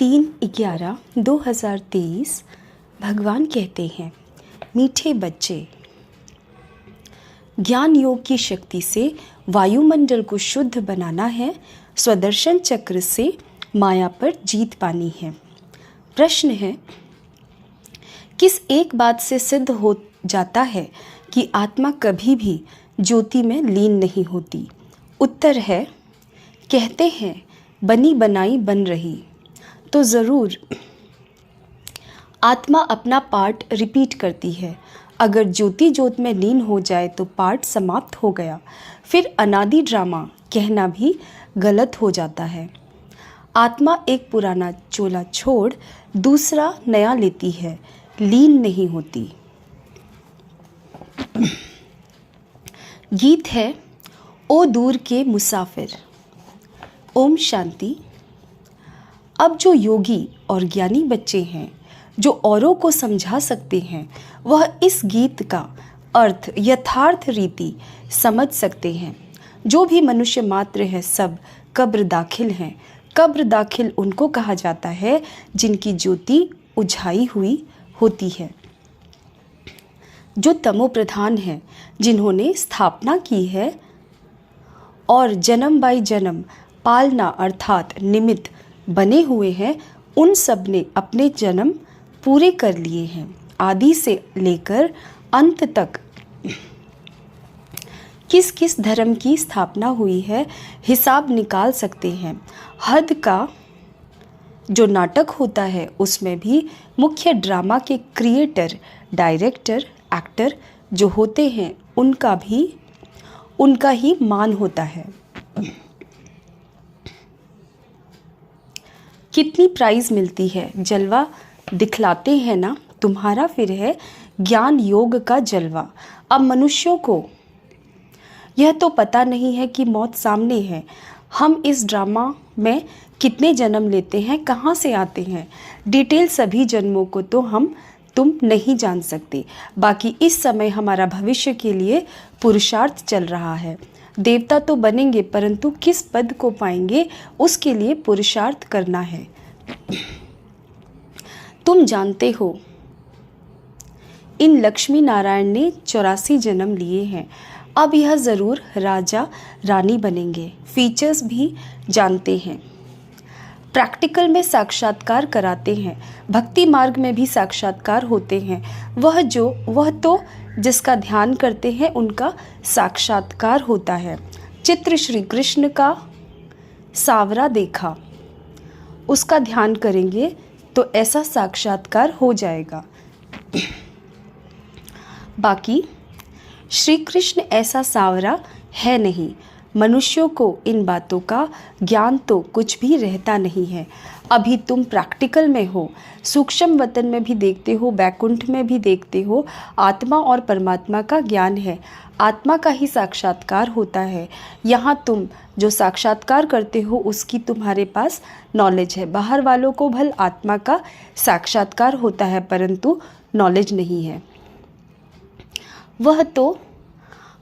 3/11/2023 भगवान कहते हैं, मीठे बच्चे, ज्ञान योग की शक्ति से वायुमंडल को शुद्ध बनाना है, स्वदर्शन चक्र से माया पर जीत पानी है। प्रश्न है, किस एक बात से सिद्ध हो जाता है कि आत्मा कभी भी ज्योति में लीन नहीं होती? उत्तर है, कहते हैं बनी बनाई बन रही। तो ज़रूर आत्मा अपना पार्ट रिपीट करती है। अगर ज्योति ज्योत में लीन हो जाए तो पार्ट समाप्त हो गया। फिर अनादि ड्रामा कहना भी गलत हो जाता है। आत्मा एक पुराना चोला छोड़ दूसरा नया लेती है, लीन नहीं होती। गीत है, ओ दूर के मुसाफिर। ओम शांति। अब जो योगी और ज्ञानी बच्चे हैं, जो औरों को समझा सकते हैं, वह इस गीत का अर्थ यथार्थ रीति समझ सकते हैं। जो भी मनुष्य मात्र है, सब कब्र दाखिल हैं। कब्र दाखिल उनको कहा जाता है जिनकी ज्योति उझाई हुई होती है, जो तमो प्रधान है, जिन्होंने स्थापना की है और जन्म बाई जन्म पालना अर्थात निमित्त बने हुए हैं। उन सब ने अपने जन्म पूरे कर लिए हैं। आदि से लेकर अंत तक किस किस धर्म की स्थापना हुई है, हिसाब निकाल सकते हैं। हद का जो नाटक होता है, उसमें भी मुख्य ड्रामा के क्रिएटर, डायरेक्टर, एक्टर जो होते हैं, उनका ही मान होता है। कितनी प्राइज़ मिलती है, जलवा दिखलाते हैं ना, तुम्हारा फिर है ज्ञान योग का जलवा। अब मनुष्यों को यह तो पता नहीं है कि मौत सामने है। हम इस ड्रामा में कितने जन्म लेते हैं, कहाँ से आते हैं, डिटेल सभी जन्मों को तो तुम नहीं जान सकते। बाकी इस समय हमारा भविष्य के लिए पुरुषार्थ चल रहा है। देवता तो बनेंगे, परंतु किस पद को पाएंगे, उसके लिए पुरुषार्थ करना है। तुम जानते हो, इन लक्ष्मी नारायण ने 84 जन्म लिए हैं। अब यह ज़रूर राजा रानी बनेंगे। फीचर्स भी जानते हैं। प्रैक्टिकल में साक्षात्कार कराते हैं, भक्ति मार्ग में भी साक्षात्कार होते हैं। वह तो जिसका ध्यान करते हैं, उनका साक्षात्कार होता है। चित्र श्री कृष्ण का सावरा देखा, उसका ध्यान करेंगे तो ऐसा साक्षात्कार हो जाएगा। बाकी श्री कृष्ण ऐसा सावरा है नहीं। मनुष्यों को इन बातों का ज्ञान तो कुछ भी रहता नहीं है। अभी तुम प्रैक्टिकल में हो, सूक्ष्म वतन में भी देखते हो, बैकुंठ में भी देखते हो। आत्मा और परमात्मा का ज्ञान है, आत्मा का ही साक्षात्कार होता है। यहाँ तुम जो साक्षात्कार करते हो, उसकी तुम्हारे पास नॉलेज है। बाहर वालों को भल आत्मा का साक्षात्कार होता है, परंतु नॉलेज नहीं है। वह तो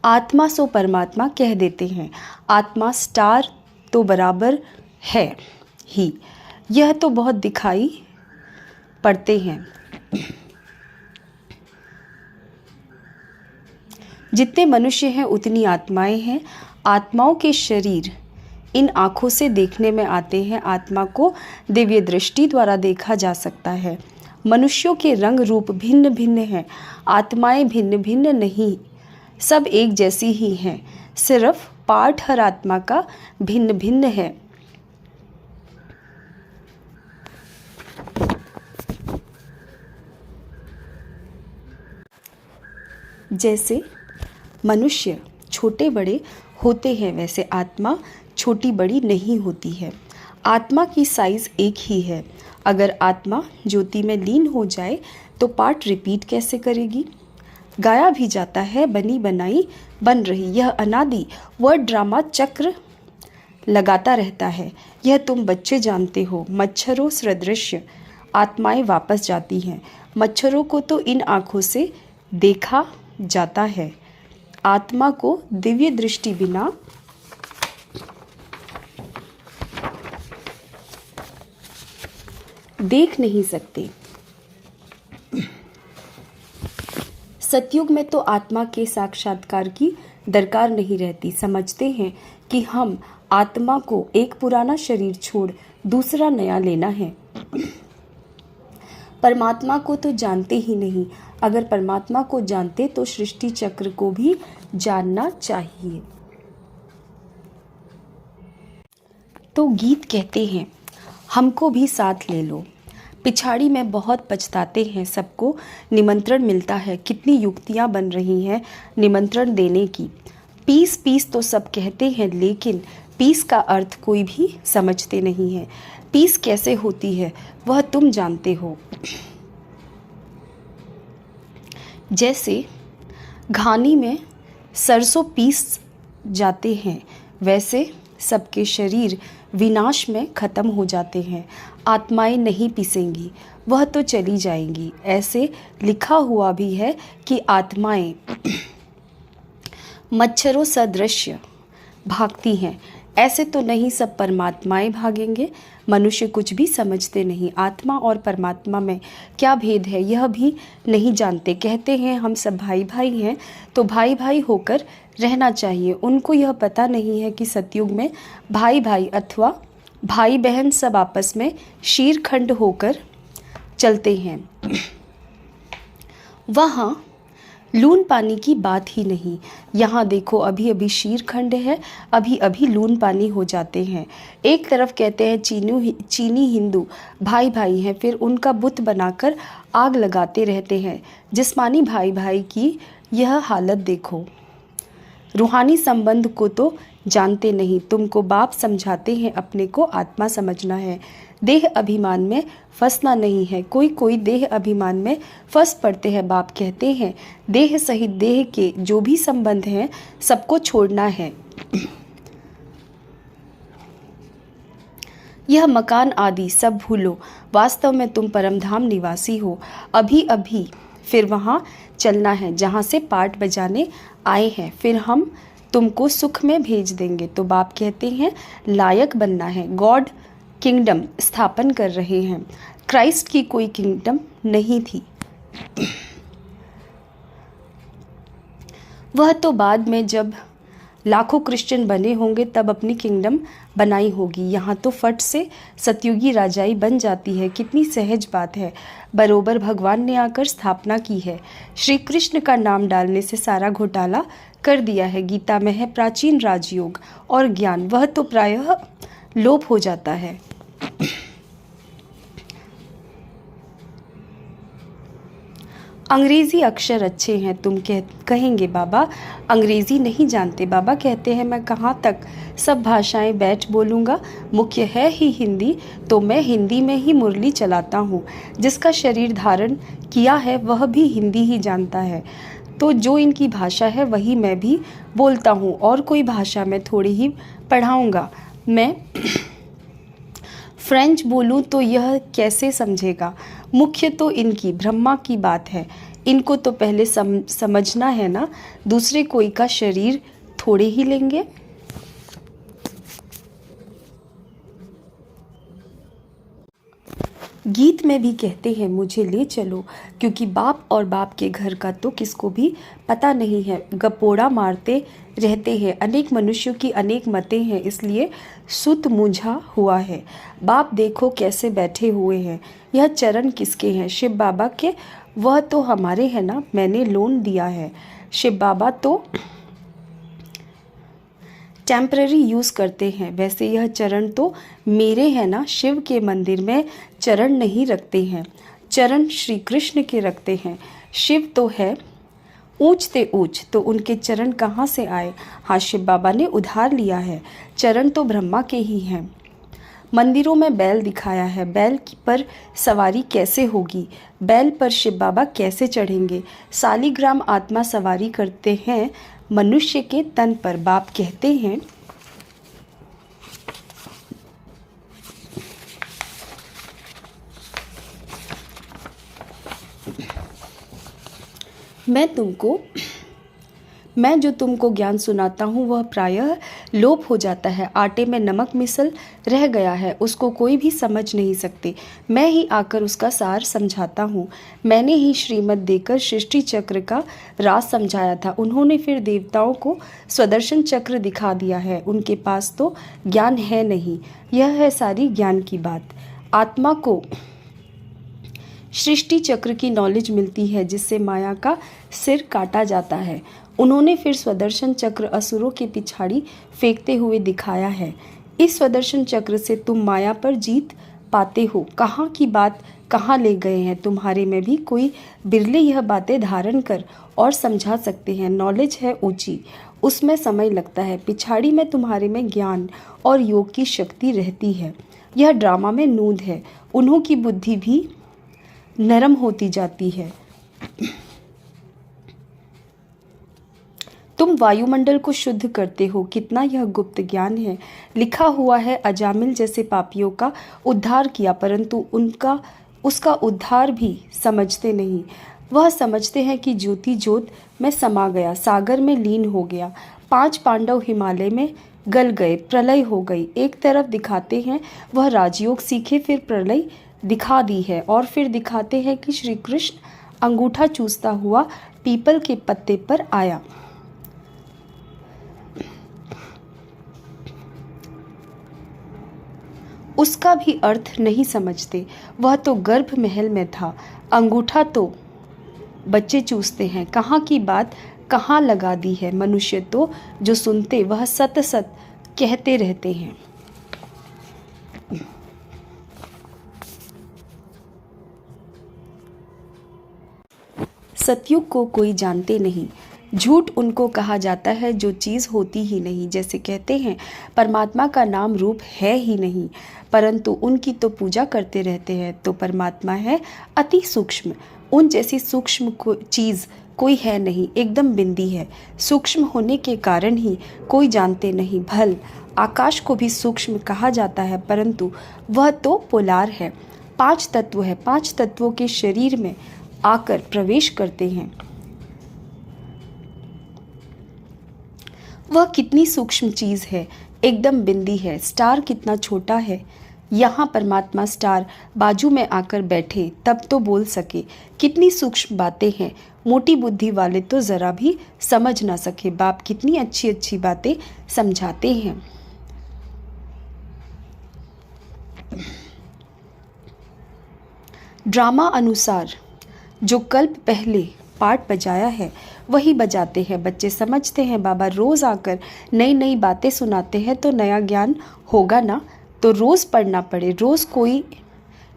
आत्मा सो परमात्मा कह देते हैं। आत्मा स्टार तो बराबर है ही, यह तो बहुत दिखाई पड़ते हैं। जितने मनुष्य हैं उतनी आत्माएं हैं। आत्माओं के शरीर इन आँखों से देखने में आते हैं। आत्मा को दिव्य दृष्टि द्वारा देखा जा सकता है। मनुष्यों के रंग रूप भिन्न भिन्न हैं, आत्माएं भिन्न भिन्न नहीं, सब एक जैसी ही हैं। सिर्फ पार्ट हर आत्मा का भिन्न भिन्न है। जैसे मनुष्य छोटे बड़े होते हैं, वैसे आत्मा छोटी बड़ी नहीं होती है। आत्मा की साइज़ एक ही है। अगर आत्मा ज्योति में लीन हो जाए तो पार्ट रिपीट कैसे करेगी? गाया भी जाता है, बनी बनाई बन रही। यह अनादि वर्ड ड्रामा चक्र लगाता रहता है। यह तुम बच्चे जानते हो। मच्छरों सदृश आत्माएं वापस जाती हैं। मच्छरों को तो इन आँखों से देखा जाता है। आत्मा को दिव्य दृष्टि बिना देख नहीं सकते। सतयुग में तो आत्मा के साक्षात्कार की दरकार नहीं रहती। समझते हैं कि हम आत्मा को एक पुराना शरीर छोड़ दूसरा नया लेना है। परमात्मा को तो जानते ही नहीं। अगर परमात्मा को जानते तो सृष्टि चक्र को भी जानना चाहिए। तो गीत कहते हैं, हमको भी साथ ले लो। पिछाड़ी में बहुत पछताते हैं, सबको निमंत्रण मिलता है। कितनी युक्तियां बन रही हैं निमंत्रण देने की। पीस पीस तो सब कहते हैं, लेकिन पीस का अर्थ कोई भी समझते नहीं है। पीस कैसे होती है वह तुम जानते हो। जैसे घानी में सरसों पीस जाते हैं, वैसे सबके शरीर विनाश में खत्म हो जाते हैं। आत्माएं नहीं पीसेंगी, वह तो चली जाएंगी। ऐसे लिखा हुआ भी है कि आत्माएं मच्छरों सदृश भागती हैं। ऐसे तो नहीं सब परमात्माएं भागेंगे। मनुष्य कुछ भी समझते नहीं। आत्मा और परमात्मा में क्या भेद है यह भी नहीं जानते। कहते हैं हम सब भाई भाई हैं, तो भाई भाई होकर रहना चाहिए। उनको यह पता नहीं है कि सतयुग में भाई भाई अथवा भाई बहन सब आपस में शीरखंड होकर चलते हैं। वहाँ लून पानी की बात ही नहीं। यहाँ देखो अभी अभी शीरखंड है, अभी अभी लून पानी हो जाते हैं। एक तरफ कहते हैं चीनी हिंदू भाई भाई हैं, फिर उनका बुत बनाकर आग लगाते रहते हैं। जिस्मानी भाई भाई की यह हालत देखो। रूहानी संबंध को तो जानते नहीं। तुमको बाप समझाते हैं, अपने को आत्मा समझना है। देह अभिमान में फंसना नहीं है। कोई कोई देह अभिमान में फंस पड़ते हैं। बाप कहते हैं देह सहित देह के जो भी संबंध हैं सबको छोड़ना है। यह मकान आदि सब भूलो। वास्तव में तुम परमधाम निवासी हो। अभी अभी फिर वहाँ चलना है जहाँ से पाठ बजाने आए हैं। फिर हम तुमको सुख में भेज देंगे। तो बाप कहते हैं लायक बनना है। गॉड किंगडम स्थापन कर रहे हैं। क्राइस्ट की कोई किंगडम नहीं थी, वह तो बाद में जब लाखों क्रिश्चियन बने होंगे तब अपनी किंगडम बनाई होगी। यहाँ तो फट से सतयुगी राजाई बन जाती है। कितनी सहज बात है। बरोबर भगवान ने आकर स्थापना की है। श्री कृष्ण का नाम डालने से सारा घोटाला कर दिया है। गीता में है प्राचीन राजयोग और ज्ञान, वह तो प्रायः लोप हो जाता है। अंग्रेजी अक्षर अच्छे हैं, तुम कहेंगे बाबा अंग्रेजी नहीं जानते। बाबा कहते हैं मैं कहाँ तक सब भाषाएं बैठ बोलूँगा। मुख्य है ही हिंदी, तो मैं हिंदी में ही मुरली चलाता हूँ। जिसका शरीर धारण किया है वह भी हिंदी ही जानता है। तो जो इनकी भाषा है वही मैं भी बोलता हूँ, और कोई भाषा मैं थोड़ी ही पढ़ाऊँगा। मैं फ्रेंच बोलूं तो यह कैसे समझेगा। मुख्य तो इनकी ब्रह्मा की बात है। इनको तो पहले समझना है ना। दूसरे कोई का शरीर थोड़े ही लेंगे। गीत में भी कहते हैं मुझे ले चलो, क्योंकि बाप और बाप के घर का तो किसको भी पता नहीं है। गपोड़ा मारते रहते हैं। अनेक मनुष्यों की अनेक मतें हैं, इसलिए सुत मुझा हुआ है। बाप देखो कैसे बैठे हुए हैं। यह चरण किसके हैं? शिव बाबा के। वह तो हमारे हैं ना, मैंने लोन दिया है। शिव बाबा तो टेम्पररी यूज़ करते हैं, वैसे यह चरण तो मेरे हैं ना। शिव के मंदिर में चरण नहीं रखते हैं, चरण श्री कृष्ण के रखते हैं। शिव तो है ऊंचते ऊंच, तो उनके चरण कहाँ से आए? हाँ, शिव बाबा ने उधार लिया है। चरण तो ब्रह्मा के ही हैं। मंदिरों में बैल दिखाया है, बैल पर सवारी कैसे होगी? बैल पर शिव बाबा कैसे चढ़ेंगे? सालीग्राम आत्मा सवारी करते हैं मनुष्य के तन पर। बाप कहते हैं मैं जो तुमको ज्ञान सुनाता हूँ वह प्रायः लोप हो जाता है। आटे में नमक मिसल रह गया है, उसको कोई भी समझ नहीं सकते। मैं ही आकर उसका सार समझाता हूँ। मैंने ही श्रीमत देकर सृष्टि चक्र का राज समझाया था। उन्होंने फिर देवताओं को स्वदर्शन चक्र दिखा दिया है। उनके पास तो ज्ञान है नहीं। यह है सारी ज्ञान की बात। आत्मा को सृष्टि चक्र की नॉलेज मिलती है, जिससे माया का सिर काटा जाता है। उन्होंने फिर स्वदर्शन चक्र असुरों के पिछाड़ी फेंकते हुए दिखाया है। इस स्वदर्शन चक्र से तुम माया पर जीत पाते हो। कहाँ की बात कहाँ ले गए हैं। तुम्हारे में भी कोई बिरले यह बातें धारण कर और समझा सकते हैं। नॉलेज है ऊंची, उसमें समय लगता है। पिछाड़ी में तुम्हारे में ज्ञान और योग की शक्ति रहती है। यह ड्रामा में नूंद है। उन्हों की बुद्धि भी नरम होती जाती है। तुम वायुमंडल को शुद्ध करते हो। कितना यह गुप्त ज्ञान है। लिखा हुआ है अजामिल जैसे पापियों का उद्धार किया, परंतु उसका उद्धार भी समझते नहीं। वह समझते हैं कि ज्योति ज्योत में समा गया, सागर में लीन हो गया। 5 पांडव हिमालय में गल गए, प्रलय हो गई। एक तरफ दिखाते हैं वह राजयोग सीखे, फिर प्रलय दिखा दी है, और फिर दिखाते हैं कि श्री कृष्ण अंगूठा चूसता हुआ पीपल के पत्ते पर आया। उसका भी अर्थ नहीं समझते। वह तो गर्भ महल में था, अंगूठा तो बच्चे चूसते हैं। कहाँ की बात कहाँ लगा दी है। मनुष्य तो जो सुनते वह सत सत कहते रहते हैं। सतयुग को कोई जानते नहीं। झूठ उनको कहा जाता है जो चीज़ होती ही नहीं। जैसे कहते हैं परमात्मा का नाम रूप है ही नहीं, परंतु उनकी तो पूजा करते रहते हैं। तो परमात्मा है अति सूक्ष्म। उन जैसी सूक्ष्म चीज़ कोई है नहीं, एकदम बिंदी है। सूक्ष्म होने के कारण ही कोई जानते नहीं। भल आकाश को भी सूक्ष्म कहा जाता है, परंतु वह तो पोलार है। 5 तत्व है। 5 तत्वों के शरीर में आकर प्रवेश करते हैं। वह कितनी सूक्ष्म चीज़ है, एकदम बिंदी है। स्टार कितना छोटा है। यहाँ परमात्मा स्टार बाजू में आकर बैठे तब तो बोल सके। कितनी सूक्ष्म बातें हैं। मोटी बुद्धि वाले तो ज़रा भी समझ ना सके। बाप कितनी अच्छी अच्छी बातें समझाते हैं। ड्रामा अनुसार जो कल्प पहले पाठ बजाया है वही बजाते हैं। बच्चे समझते हैं बाबा रोज़ आकर नई नई बातें सुनाते हैं तो नया ज्ञान होगा ना, तो रोज़ पढ़ना पड़े। रोज़ कोई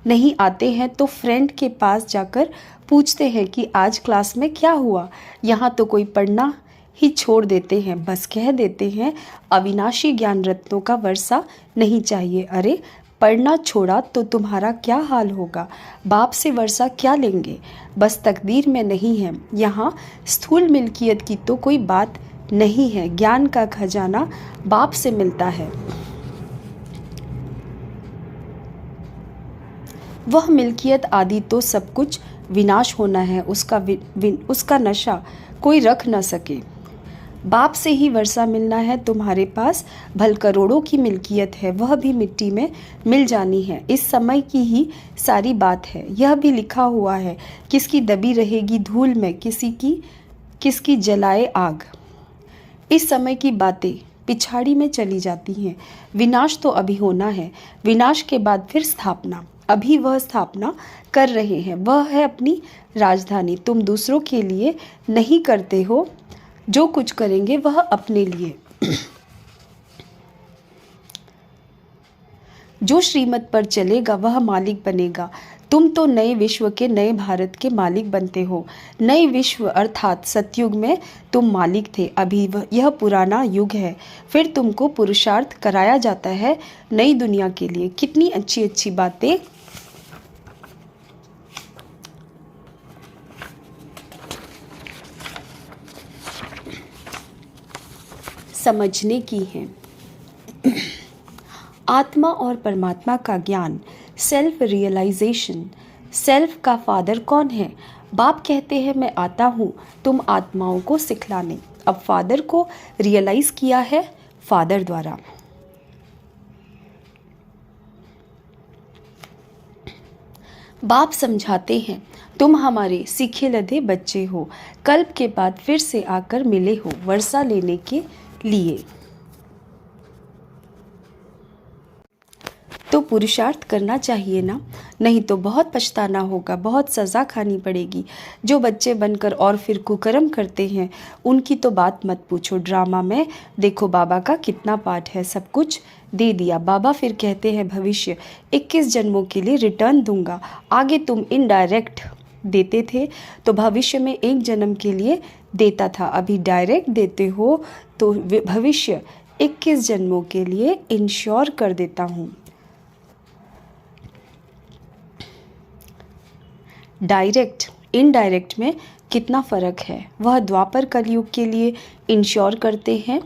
नहीं आते हैं तो फ्रेंड के पास जाकर पूछते हैं कि आज क्लास में क्या हुआ। यहाँ तो कोई पढ़ना ही छोड़ देते हैं, बस कह देते हैं अविनाशी ज्ञान रत्नों का वर्षा नहीं चाहिए। अरे पढ़ना छोड़ा तो तुम्हारा क्या हाल होगा। बाप से वर्षा क्या लेंगे, बस तकदीर में नहीं है। यहाँ स्थूल मिल्कियत की तो कोई बात नहीं है। ज्ञान का खजाना बाप से मिलता है। वह मिल्कियत आदि तो सब कुछ विनाश होना है। उसका नशा कोई रख न सके। बाप से ही वर्षा मिलना है। तुम्हारे पास भल करोड़ों की मिल्कियत है, वह भी मिट्टी में मिल जानी है। इस समय की ही सारी बात है। यह भी लिखा हुआ है किसकी दबी रहेगी धूल में, किसकी जलाए आग। इस समय की बातें पिछाड़ी में चली जाती हैं। विनाश तो अभी होना है, विनाश के बाद फिर स्थापना। अभी वह स्थापना कर रहे हैं, वह है अपनी राजधानी। तुम दूसरों के लिए नहीं करते हो, जो कुछ करेंगे वह अपने लिए। जो श्रीमत पर चलेगा वह मालिक बनेगा। तुम तो नए विश्व के, नए भारत के मालिक बनते हो। नए विश्व अर्थात सतयुग में तुम मालिक थे। अभी यह पुराना युग है। फिर तुमको पुरुषार्थ कराया जाता है नई दुनिया के लिए। कितनी अच्छी अच्छी बातें समझने की हैं। आत्मा और परमात्मा का ज्ञान, सेल्फ रियलाइजेशन। सेल्फ का फादर कौन है? बाप कहते हैं मैं आता हूँ तुम आत्माओं को सिखलाने। अब फादर को रियलाइज किया है फादर द्वारा। बाप समझाते हैं, तुम हमारे सीखे लदे बच्चे हो, कल्प के बाद फिर से आकर मिले हो वर्षा लेने के लिए। तो पुरुषार्थ करना चाहिए ना, नहीं तो बहुत पछताना होगा, बहुत सज़ा खानी पड़ेगी। जो बच्चे बनकर और फिर कुकर्म करते हैं उनकी तो बात मत पूछो। ड्रामा में देखो बाबा का कितना पार्ट है, सब कुछ दे दिया। बाबा फिर कहते हैं भविष्य 21 जन्मों के लिए रिटर्न दूंगा। आगे तुम इनडायरेक्ट देते थे तो भविष्य में 1 जन्म के लिए देता था, अभी डायरेक्ट देते हो तो भविष्य 21 जन्मों के लिए इंश्योर कर देता हूँ। डायरेक्ट इनडायरेक्ट में कितना फ़र्क है। वह द्वापर कलयुग के लिए इंश्योर करते हैं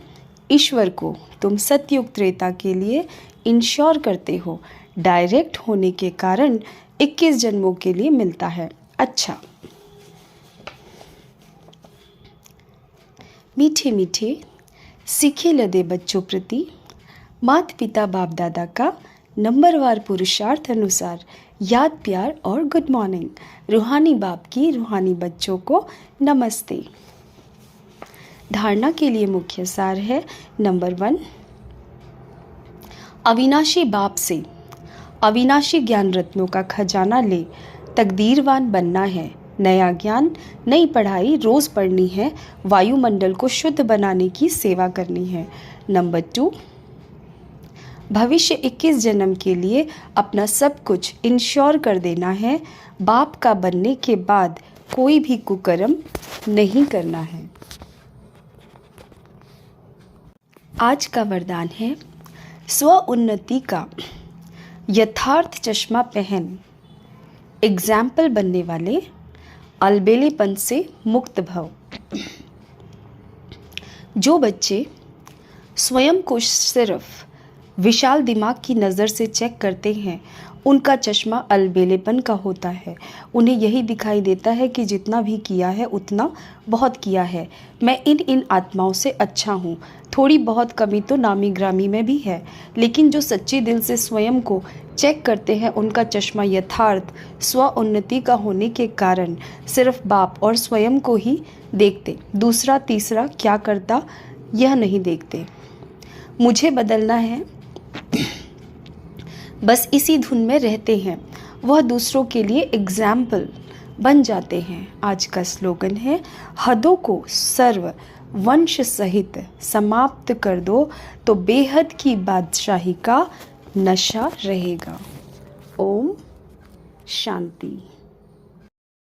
ईश्वर को, तुम सतयुग त्रेता के लिए इंश्योर करते हो। डायरेक्ट होने के कारण 21 जन्मों के लिए मिलता है। अच्छा, मीठे मीठे सीखे लदे बच्चों प्रति माता पिता बाप दादा का नंबरवार पुरुषार्थ अनुसार याद, प्यार और गुड मॉर्निंग। रूहानी बाप की रूहानी बच्चों को नमस्ते। धारणा के लिए मुख्य सार है, नंबर 1, अविनाशी बाप से अविनाशी ज्ञान रत्नों का खजाना ले तकदीरवान बनना है। नया ज्ञान, नई पढ़ाई रोज़ पढ़नी है। वायुमंडल को शुद्ध बनाने की सेवा करनी है। नंबर 2, भविष्य 21 जन्म के लिए अपना सब कुछ इंश्योर कर देना है। बाप का बनने के बाद कोई भी कुकर्म नहीं करना है। आज का वरदान है, स्व उन्नति का यथार्थ चश्मा पहन एग्जाम्पल बनने वाले अलबेलेपन से मुक्त भव। जो बच्चे स्वयं को सिर्फ विशाल दिमाग की नज़र से चेक करते हैं उनका चश्मा अलबेलेपन का होता है। उन्हें यही दिखाई देता है कि जितना भी किया है उतना बहुत किया है, मैं इन आत्माओं से अच्छा हूँ। थोड़ी बहुत कमी तो नामी ग्रामी में भी है, लेकिन जो सच्चे दिल से स्वयं को चेक करते हैं उनका चश्मा यथार्थ स्व उन्नति का होने के कारण सिर्फ बाप और स्वयं को ही देखते, दूसरा तीसरा क्या करता यह नहीं देखते। मुझे बदलना है, बस इसी धुन में रहते हैं। वह दूसरों के लिए एग्जाम्पल बन जाते हैं। आज का स्लोगन है, हदों को सर्व वंश सहित समाप्त कर दो तो बेहद की बादशाही का नशा रहेगा। ओम शांति।